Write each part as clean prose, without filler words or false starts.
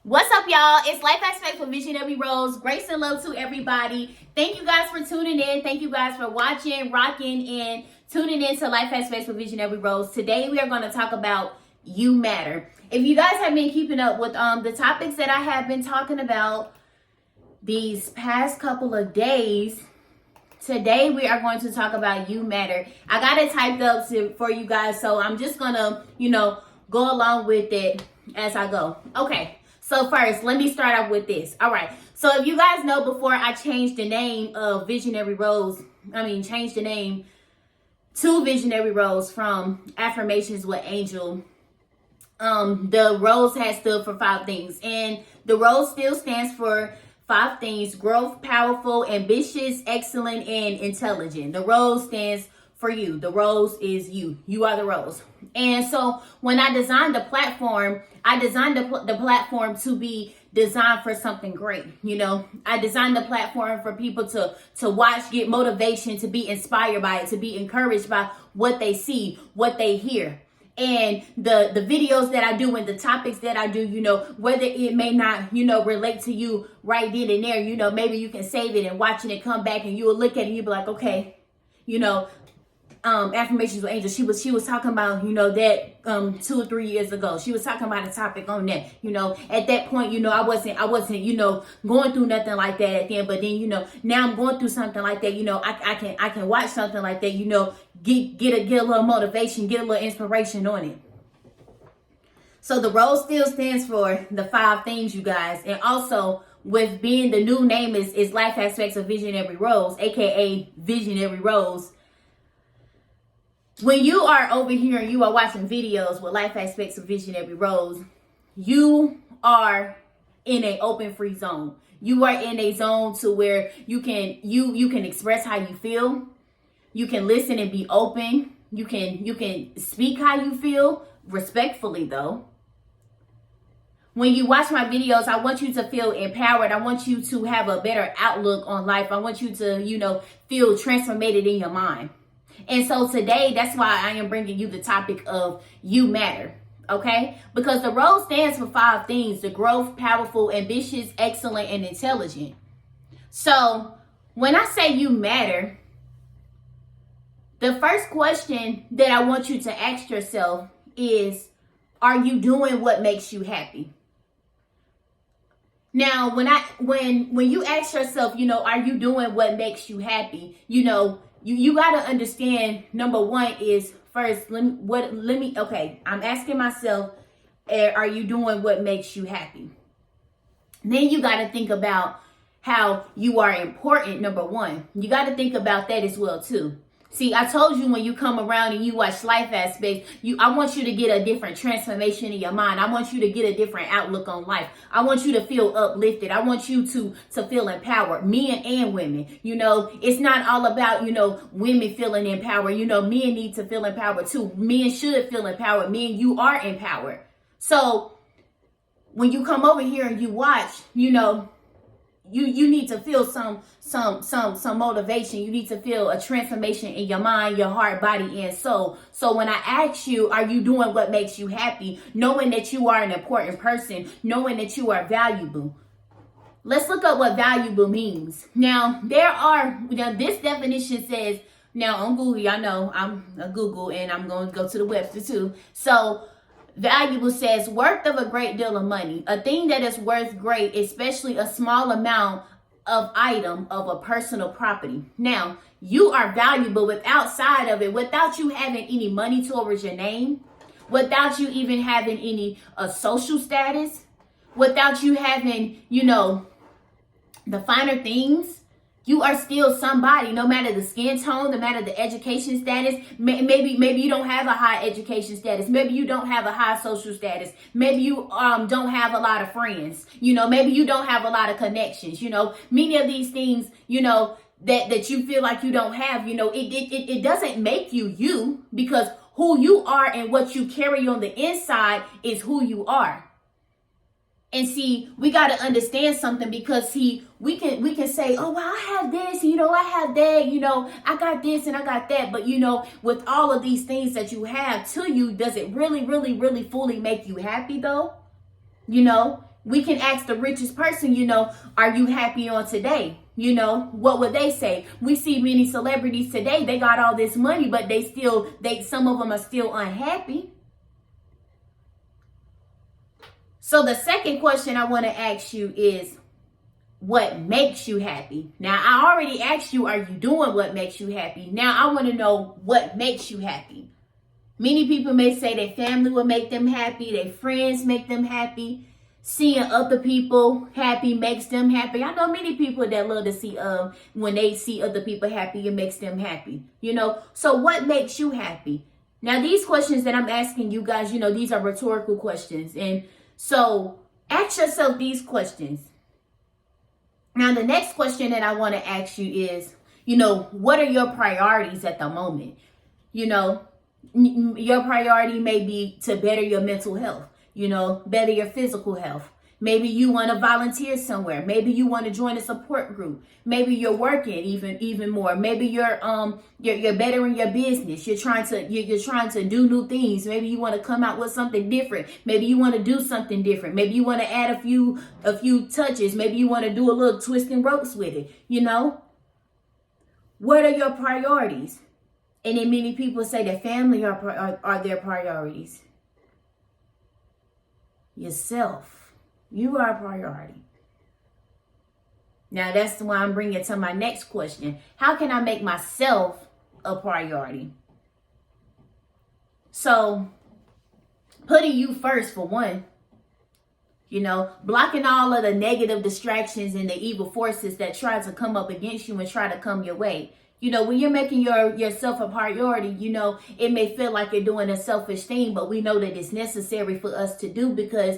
What's up, y'all? It's Life Aspect for Visionary Rose. Grace and love to everybody. Thank you guys for tuning in. Thank you guys for watching, rocking, and tuning in to Life Aspect for Visionary Rose. Today, we are going to talk about You Matter. If you guys have been keeping up with the topics that I have been talking about these past couple of days, today we are going to talk about You Matter. I got it typed up for you guys, so I'm just going to, go along with it as I go. Okay. So first, let me start off with this. All right. So if you guys know, before I changed the name of Visionary Rose, changed the name to Visionary Rose from Affirmations with Angel, the Rose has stood for 5 things. And the Rose still stands for 5 things: growth, powerful, ambitious, excellent, and intelligent. The Rose stands for you. The Rose is you. You are the Rose. And so when I designed the platform, I designed the platform to be designed for something great. I designed the platform for people to watch, get motivation, to be inspired by it, to be encouraged by what they see, what they hear. And the videos that I do and the topics that I do, whether it may not, relate to you right then and there, maybe you can save it and watch it and come back and you will look at it and you'll be like, okay, Affirmations with Angel, she was talking about, that 2 or 3 years ago. She was talking about a topic on that. At that point, I wasn't, going through nothing like that at the end. But then, now I'm going through something like that. I can watch something like that, get a little motivation, get a little inspiration on it. So the Rose still stands for the 5 things, you guys. And also, with being the new name is Life Aspects of Visionary Rose, aka Visionary Rose. When you are over here and you are watching videos with Life Aspects of Visionary Rose, you are in an open free zone. You are in a zone to where you can express how you feel. You can listen and be open. You can speak how you feel, respectfully though. When you watch my videos, I want you to feel empowered. I want you to have a better outlook on life. I want you to, feel transformed in your mind. And so today, that's why I am bringing you the topic of You Matter, okay? Because the Rose stands for 5 things: the growth, powerful, ambitious, excellent, and intelligent. So when I say you matter, the first question that I want you to ask yourself is, are you doing what makes you happy? Now, when you ask yourself, are you doing what makes you happy? You got to understand, number one is, first, I'm asking myself, are you doing what makes you happy? Then you got to think about how you are important, number one. You got to think about that as well, too. See, I told you when you come around and you watch Life Aspects, I want you to get a different transformation in your mind. I want you to get a different outlook on life. I want you to feel uplifted. I want you to feel empowered, men and women. It's not all about, women feeling empowered. Men need to feel empowered too. Men should feel empowered. Men, you are empowered. So when you come over here and you watch, you need to feel some motivation. You need to feel a transformation in your mind, your heart, body, and soul. So when I ask you, are you doing what makes you happy? Knowing that you are an important person, knowing that you are valuable. Let's look up what valuable means. Now, this definition says, now on Google, y'all know I'm a Google and I'm going to go to the website too. So valuable says worth of a great deal of money, a thing that is worth great, especially a small amount of item of a personal property. Now, you are valuable outside of it, without you having any money towards your name, without you even having any social status, without you having, the finer things. You are still somebody, no matter the skin tone, no matter the education status. Maybe you don't have a high education status. Maybe you don't have a high social status. Maybe you don't have a lot of friends. Maybe you don't have a lot of connections. Many of these things, that you feel like you don't have, it doesn't make you, because who you are and what you carry on the inside is who you are. And see, we got to understand something, because we can say, oh, well, I have this, I have that, I got this and I got that. But, with all of these things that you have to you, does it really, really, really fully make you happy though? We can ask the richest person, are you happy on today? What would they say? We see many celebrities today, they got all this money, but some of them are still unhappy. So the second question I want to ask you is, what makes you happy? Now, I already asked you, are you doing what makes you happy? Now, I want to know what makes you happy. Many people may say their family will make them happy, their friends make them happy. Seeing other people happy makes them happy. I know many people that love to see when they see other people happy, it makes them happy. So what makes you happy? Now, these questions that I'm asking you guys, these are rhetorical questions. And so ask yourself these questions. Now, the next question that I want to ask you is, what are your priorities at the moment? Your priority may be to better your mental health. Better your physical health. Maybe you want to volunteer somewhere. Maybe you want to join a support group. Maybe you're working even more. Maybe you're bettering your business. You're trying to do new things. Maybe you want to come out with something different. Maybe you want to do something different. Maybe you want to add a few touches. Maybe you want to do a little twisting ropes with it. What are your priorities? And then many people say that family are their priorities. Yourself. You are a priority. Now, that's why I'm bringing it to my next question. How can I make myself a priority? So, putting you first for one. Blocking all of the negative distractions and the evil forces that try to come up against you and try to come your way. When you're making yourself a priority, it may feel like you're doing a selfish thing, but we know that it's necessary for us to do because,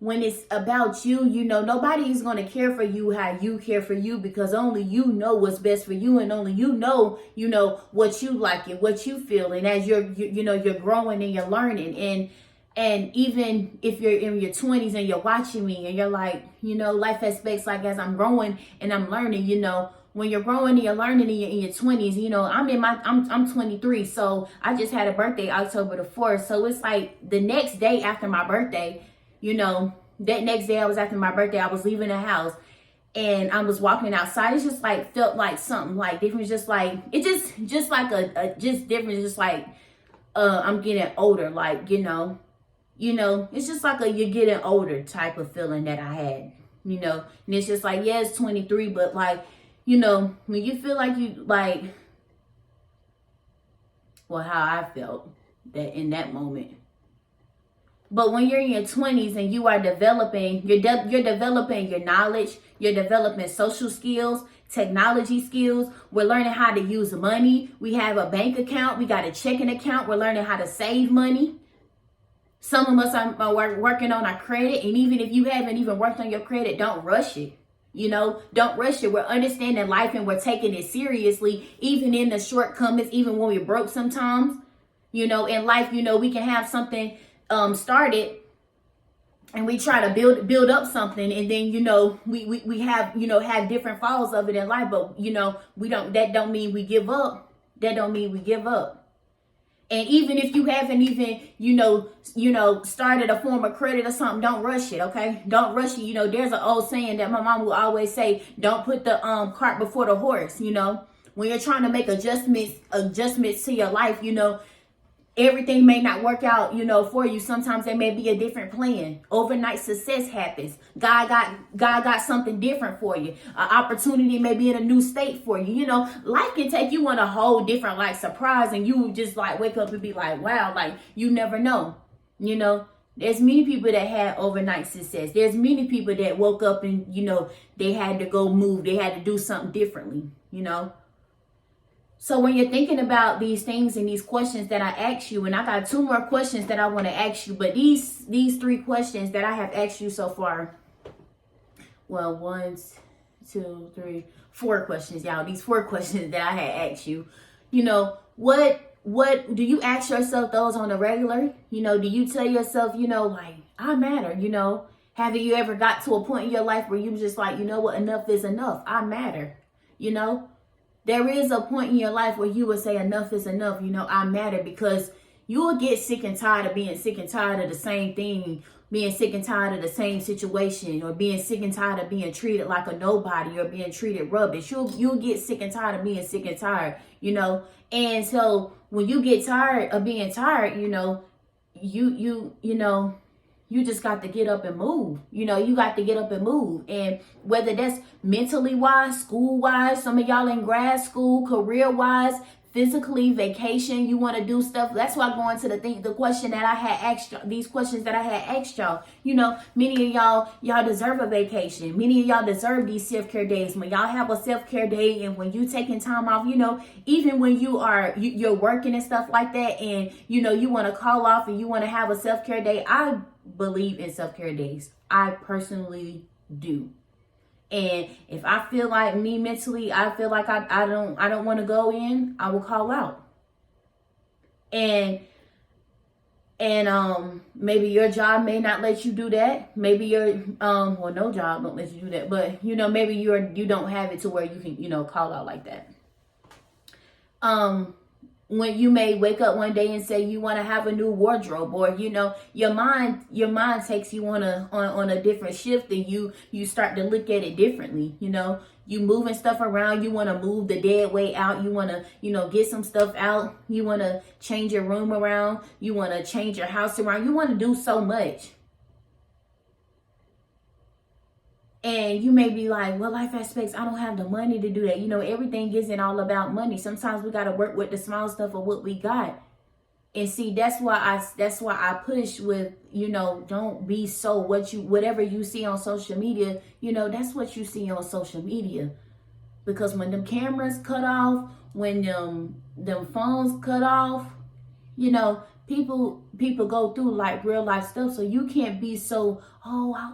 when it's about you, nobody is going to care for you how you care for you because only you know what's best for you and only you know what you like and what you feel. And as you're growing and you're learning and even if you're in your 20s and you're watching me and you're like, life aspects like as I'm growing and I'm learning, when you're growing and you're learning in your 20s, I'm 23, so I just had a birthday October the 4th. So it's like the next day after my birthday, that next day I was after my birthday, I was leaving the house and I was walking outside. It's just like felt like something like different, just like it just like a different, just like I'm getting older, like it's just like you're getting older type of feeling that I had, and it's just like, yeah, it's 23, but like, when you feel like how I felt that in that moment. But when you're in your 20s and you are developing, you're developing your knowledge, you're developing social skills, technology skills. We're learning how to use money. We have a bank account. We got a checking account. We're learning how to save money. Some of us are working on our credit. And even if you haven't even worked on your credit, don't rush it. Don't rush it. We're understanding life and we're taking it seriously, even in the shortcomings, even when we're broke sometimes. In life, we can have something started and we try to build up something and then, we have, have different falls of it in life, but, that don't mean we give up. That don't mean we give up. And even if you haven't even, started a form of credit or something, don't rush it, okay? Don't rush it. There's an old saying that my mom will always say, don't put the cart before the horse, When you're trying to make adjustments to your life, everything may not work out, for you. Sometimes there may be a different plan. Overnight success happens. God got something different for you. An opportunity may be in a new state for you. Life can take you on a whole different surprise, and you just wake up and be like, wow, you never know. There's many people that had overnight success. There's many people that woke up and, they had to go move. They had to do something differently, So when you're thinking about these things and these questions that I asked you, and I got 2 more questions that I want to ask you, but these 3 questions that I have asked you so far, well, 1, 2, 3, 4 questions, y'all. These 4 questions that I had asked you, what do you ask yourself those on a regular? Do you tell yourself, I matter, Have you ever got to a point in your life where you just what, enough is enough. I matter, There is a point in your life where you would say enough is enough. I matter, because you will get sick and tired of being sick and tired of the same thing being sick and tired of the same situation, or being sick and tired of being treated like a nobody, or being treated rubbish. You'll get sick and tired of being sick and tired, you know. And so when you get tired of being tired, you know, you just got to get up and move. You know, you got to get up and move. And whether that's mentally wise, school wise, some of y'all in grad school, career wise, physically, vacation, you want to do stuff. That's why going to the question that I had asked y'all, these questions that I had asked y'all, you know, many of y'all deserve a vacation. Many of y'all deserve these self-care days. When y'all have a self-care day, and when you taking time off, you know, even when you're working and stuff like that, and you know, you want to call off and you want to have a self-care day. I believe in self-care days. I personally do. And if I feel like me mentally, I feel like I don't want to go in, I will call out. And maybe your job may not let you do that. Maybe your well, no job don't let you do that. But you know, maybe you don't have it to where you can, you know, call out like that. When you may wake up one day and say you want to have a new wardrobe, or you know, your mind takes you on a different shift, and you start to look at it differently. You know, you moving stuff around, you want to move the dead weight out, you want to, you know, get some stuff out, you want to change your room around, you want to change your house around, you want to do so much. And you may be like, well, Life Aspects, I don't have the money to do that. You know, everything isn't all about money. Sometimes we got to work with the small stuff of what we got. And see, that's why I push with, you know, don't be so whatever you see on social media, you know, that's what you see on social media. Because when them cameras cut off, when them phones cut off, you know, people go through like real life stuff. So you can't be so,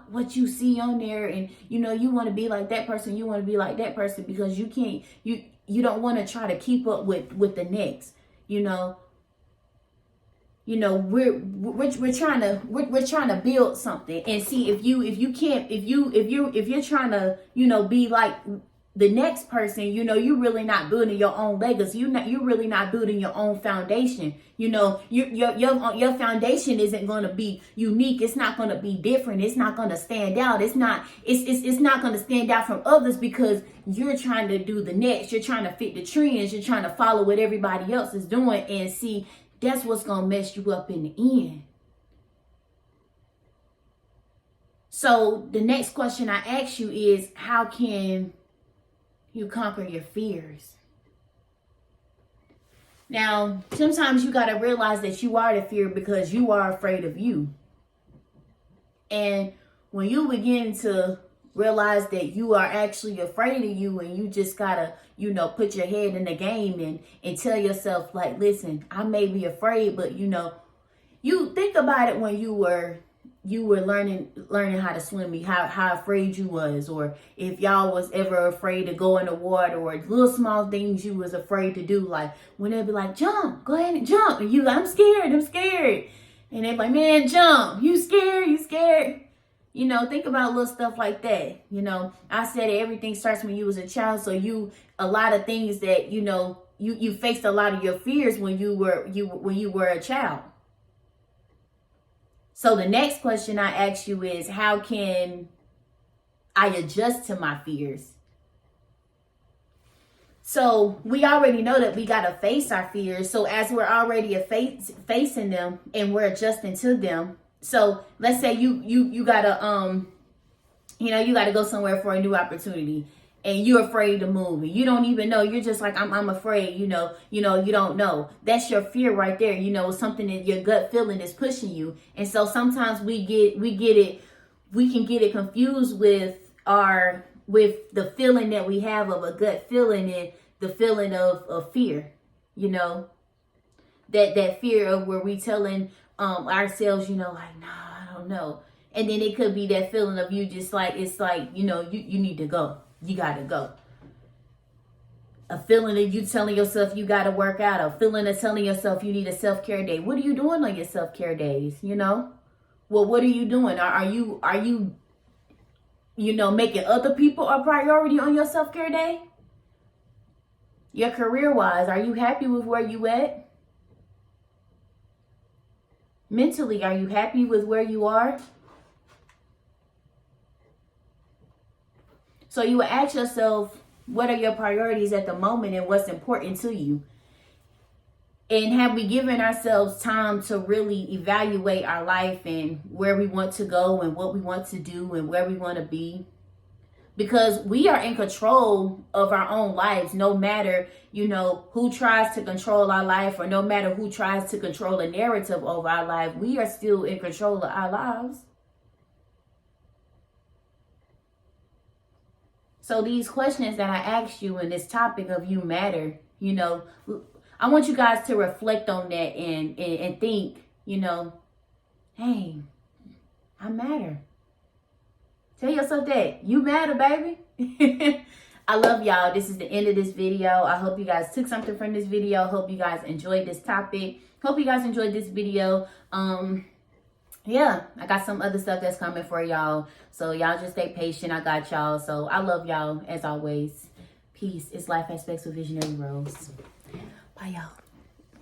what you see on there, and you know, you want to be like that person, you want to be like that person, because you can't, you don't want to try to keep up with the next, you know. You know, we're trying to build something, and see if you're trying to, you know, be like the next person, you know, you're really not building your own legacy. You're really not building your own foundation. You know, your foundation isn't going to be unique. It's not going to be different. It's not going to stand out. It's not going to stand out from others, because you're trying to do the next. You're trying to fit the trends. You're trying to follow what everybody else is doing, and see, that's what's going to mess you up in the end. So the next question I ask you is, how can you conquer your fears? Now, sometimes you got to realize that you are the fear because you are afraid of you. And when you begin to realize that you are actually afraid of you, and you just got to, you know, put your head in the game and tell yourself, like, listen, I may be afraid, but you know, you think about it when you were learning how to swim, how afraid you was, or if y'all was ever afraid to go in the water, or little small things you was afraid to do, like when they'd be like, jump, go ahead and jump, and you like, I'm scared, and they're like, man, jump, you scared. You know, think about little stuff like that. You know, I said everything starts when you was a child, so a lot of things that, you know, you faced a lot of your fears when you were a child. So the next question I ask you is, how can I adjust to my fears? So we already know that we got to face our fears. So as we're already facing them and we're adjusting to them. So let's say you gotta, you know, you gotta go somewhere for a new opportunity, and you're afraid to move, and you don't even know. You're just like, I'm afraid, you know, you don't know. That's your fear right there. You know, something that your gut feeling is pushing you. And so sometimes we can get it confused with the feeling that we have of a gut feeling, and the feeling of fear, you know, that fear of where we telling ourselves, you know, like, nah, I don't know. And then it could be that feeling of you just like, it's like, you know, you need to go. You got to go. A feeling of you telling yourself you got to work out. A feeling of telling yourself you need a self-care day. What are you doing on your self-care days? You know? Well, what are you doing? Are you, you know, making other people a priority on your self-care day? Your career-wise, are you happy with where you at? Mentally, are you happy with where you are? So you will ask yourself, what are your priorities at the moment and what's important to you? And have we given ourselves time to really evaluate our life and where we want to go and what we want to do and where we want to be? Because we are in control of our own lives, no matter, who tries to control our life, or no matter who tries to control the narrative of our life, we are still in control of our lives. So these questions that I asked you in this topic of you matter, I want you guys to reflect on that and think, hey, I matter. Tell yourself that you matter, baby. I love y'all. This is the end of this video. I hope you guys took something from this video. Hope you guys enjoyed this topic. Hope you guys enjoyed this video. Yeah, I got some other stuff that's coming for y'all. So y'all just stay patient. I got y'all. So I love y'all as always. Peace. It's Life Aspects with Visionary Rose. Bye, y'all.